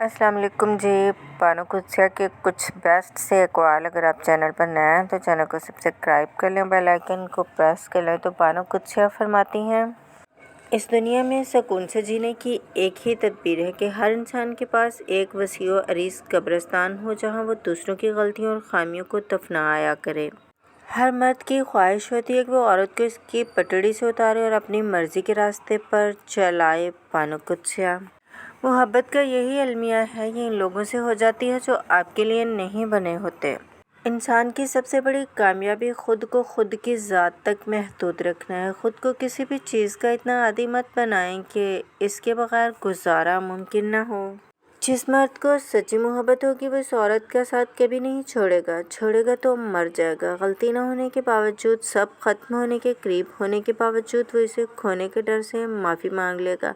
अस्सलाम वालेकुम जी। बानो कुदसिया के कुछ बेस्ट से अक़वाल। अगर आप चैनल पर नए हैं तो चैनल को सब्सक्राइब कर लें, बेल आइकन को प्रेस कर लें। तो बानो कुदसिया फरमाती हैं, इस दुनिया में सुकून से जीने की एक ही तदबीर है कि हर इंसान के पास एक वसी व अरीज़ कब्रिस्तान हो जहाँ वो दूसरों की गलतियों और ख़ामियों को दफनाया करे। हर मर्द की ख्वाहिश होती है कि वो औरत को इसकी पटड़ी से उतारे और अपनी मर्ज़ी के रास्ते पर चलाए। बानो कुदसिया मोहब्बत का यही अलमिया है, ये इन लोगों से हो जाती है जो आपके लिए नहीं बने होते। इंसान की सबसे बड़ी कामयाबी खुद को खुद की ज़ात तक महदूद रखना है। खुद को किसी भी चीज़ का इतना आदी मत बनाएं कि इसके बगैर गुजारा मुमकिन ना हो। जिस मर्द को सच्ची मोहब्बत होगी वो इस औरत का साथ कभी नहीं छोड़ेगा तो मर जाएगा। गलती ना होने के बावजूद, सब ख़त्म होने के करीब होने के बावजूद वो इसे खोने के डर से माफ़ी मांग लेगा।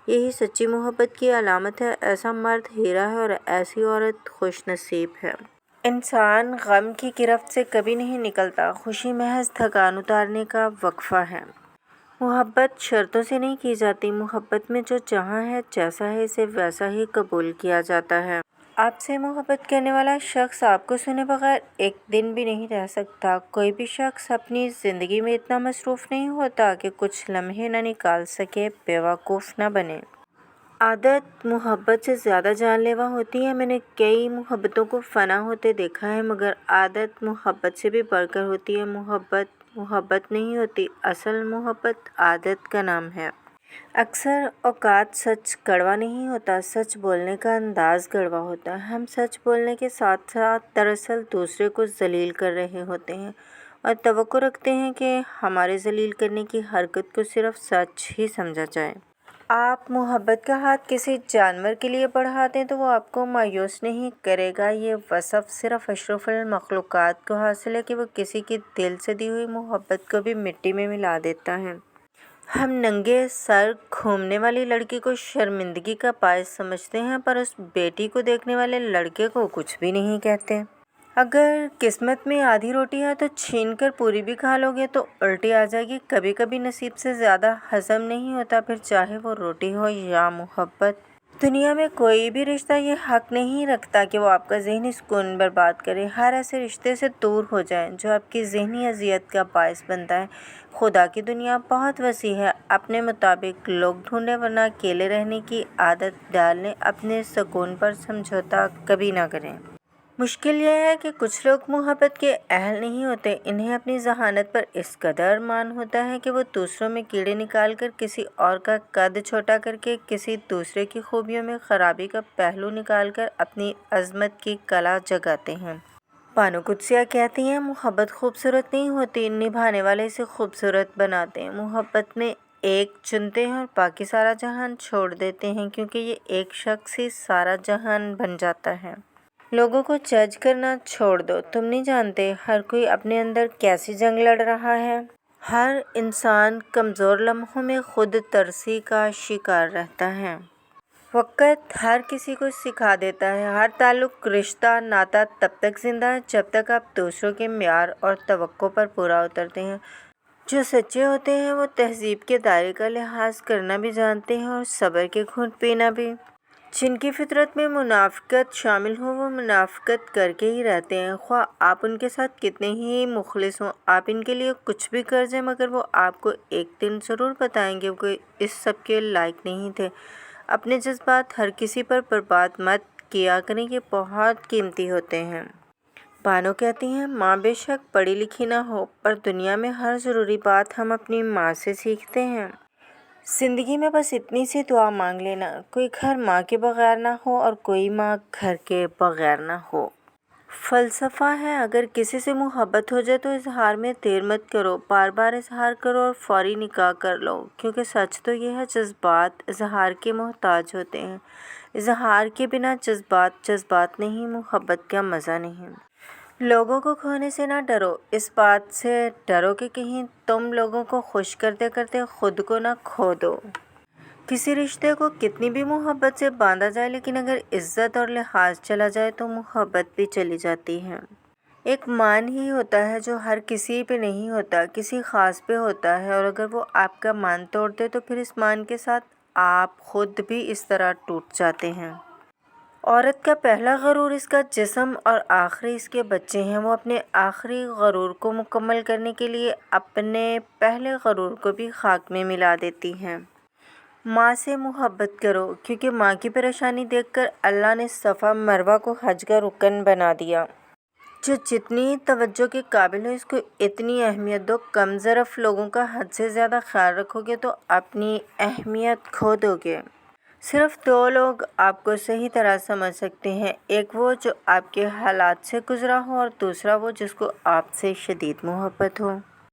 यही सच्ची मोहब्बत की अलामत है। ऐसा मर्द हीरा है और ऐसी औरत खुश नसीब है। इंसान गम की गिरफ्त से कभी नहीं निकलता, खुशी महज थकान उतारने का वक्फा है। मोहब्बत शर्तों से नहीं की जाती। मोहब्बत में जो जहाँ है, जैसा है, इसे वैसा ही कबूल किया जाता है। आपसे मोहब्बत करने वाला शख्स आपको सुने बगैर एक दिन भी नहीं रह सकता। कोई भी शख्स अपनी ज़िंदगी में इतना मसरूफ़ नहीं होता कि कुछ लम्हे न निकाल सके, बेवकूफ़ न बने। आदत मोहब्बत से ज़्यादा जानलेवा होती है। मैंने कई मोहब्बतों को फ़ना होते देखा है, मगर आदत मोहब्बत से भी बढ़कर होती है। मोहब्बत नहीं होती, असल मोहब्बत आदत का नाम है। अक्सर औकात सच कड़वा नहीं होता, सच बोलने का अंदाज़ कड़वा होता है। हम सच बोलने के साथ साथ दरअसल दूसरे को जलील कर रहे होते हैं और तवक्को रखते हैं कि हमारे जलील करने की हरकत को सिर्फ सच ही समझा जाए। आप मोहब्बत का हाथ किसी जानवर के लिए बढ़ा दें तो वो आपको मायूस नहीं करेगा। ये वसफ़ सिर्फ अशरफुल मखलूक़ात को हासिल है कि वो किसी की दिल से दी हुई मोहब्बत को भी मिट्टी में मिला देता है। हम नंगे सर घूमने वाली लड़की को शर्मिंदगी का बायस समझते हैं, पर उस बेटी को देखने वाले लड़के को कुछ भी नहीं कहते। अगर किस्मत में आधी रोटी है तो छीन कर पूरी भी खा लोगे तो उल्टी आ जाएगी। कभी कभी नसीब से ज़्यादा हज़म नहीं होता, फिर चाहे वो रोटी हो या मोहब्बत। दुनिया में कोई भी रिश्ता ये हक़ नहीं रखता कि वो आपका ज़हनी सुकून बर्बाद करे। हर ऐसे रिश्ते से दूर हो जाएं जो आपकी ज़हनी अज़ियत का बायस बनता है। खुदा की दुनिया बहुत वसी है, अपने मुताबिक लोग ढूंढें, वरना अकेले रहने की आदत डाल लें। अपने सुकून पर समझौता कभी ना करें। मुश्किल यह है कि कुछ लोग मोहब्बत के अहल नहीं होते। इन्हें अपनी ज़हानत पर इस कदर मान होता है कि वो दूसरों में कीड़े निकाल कर, किसी और का कद छोटा करके, किसी दूसरे की खूबियों में ख़राबी का पहलू निकाल कर अपनी अज़मत की कला जगाते हैं। बानो कुदसिया कहती हैं, मोहब्बत खूबसूरत नहीं होती, निभाने वाले इसे खूबसूरत बनाते हैं। मोहब्बत में एक चुनते हैं और बाकी सारा जहान छोड़ देते हैं, क्योंकि ये एक शख्स ही सारा जहान बन जाता है। लोगों को जज करना छोड़ दो। तुम नहीं जानते हर कोई अपने अंदर कैसी जंग लड़ रहा है। हर इंसान कमज़ोर लम्हों में खुद तरसी का शिकार रहता है। वक़्त हर किसी को सिखा देता है। हर ताल्लुक़, रिश्ता, नाता तब तक ज़िंदा है जब तक आप दूसरों के म्यार और तवक्को पर पूरा उतरते हैं। जो सच्चे होते हैं वो तहज़ीब के दायरे का लिहाज करना भी जानते हैं और सब्र के घूंट पीना भी। जिनकी फितरत में मुनाफ़िकत शामिल हो वो मुनाफ़िकत करके ही रहते हैं। ख्वाह आप उनके साथ कितने ही मुखलिस हों, आप इनके लिए कुछ भी कर जाएं, मगर वो आपको एक दिन ज़रूर बताएंगे कि इस सब के लायक नहीं थे। अपने जज्बात हर किसी पर बर्बाद मत किया करें, ये बहुत कीमती होते हैं। बानो कहती हैं, माँ बेशक पढ़ी लिखी ना हो, पर दुनिया में हर ज़रूरी बात हम अपनी माँ से सीखते हैं। ज़िंदगी में बस इतनी सी दुआ मांग लेना, कोई घर माँ के बगैर ना हो और कोई माँ घर के बगैर ना हो। फ़लसफ़ा है, अगर किसी से मोहब्बत हो जाए तो इजहार में देर मत करो, बार बार इजहार करो और फ़ौरी निकाह कर लो, क्योंकि सच तो ये है जज्बात इजहार के मोहताज होते हैं। इजहार के बिना जज्बात नहीं, मोहब्बत का मज़ा नहीं। लोगों को खोने से ना डरो, इस बात से डरो कि कहीं तुम लोगों को खुश करते करते खुद को ना खो दो। किसी रिश्ते को कितनी भी मोहब्बत से बांधा जाए, लेकिन अगर इज्जत और लिहाज चला जाए तो मोहब्बत भी चली जाती है। एक मान ही होता है जो हर किसी पे नहीं होता, किसी ख़ास पे होता है, और अगर वो आपका मान तोड़ दे तो फिर इस मान के साथ आप खुद भी इस तरह टूट जाते हैं। عورت کا پہلا غرور اس کا جسم اور آخری اس کے بچے ہیں۔ وہ اپنے آخری غرور کو مکمل کرنے کے لیے اپنے پہلے غرور کو بھی خاک میں ملا دیتی ہیں۔ ماں سے محبت کرو، کیونکہ ماں کی پریشانی دیکھ کر اللہ نے صفا مروہ کو حج کا رکن بنا دیا۔ جو جتنی توجہ کے قابل ہو اس کو اتنی اہمیت دو۔ کم ظرف لوگوں کا حد سے زیادہ خیال رکھو گے تو اپنی اہمیت کھو دو گے۔ صرف دو لوگ آپ کو صحیح طرح سمجھ سکتے ہیں، ایک وہ جو آپ کے حالات سے گزرا ہو اور دوسرا وہ جس کو آپ سے شدید محبت ہو۔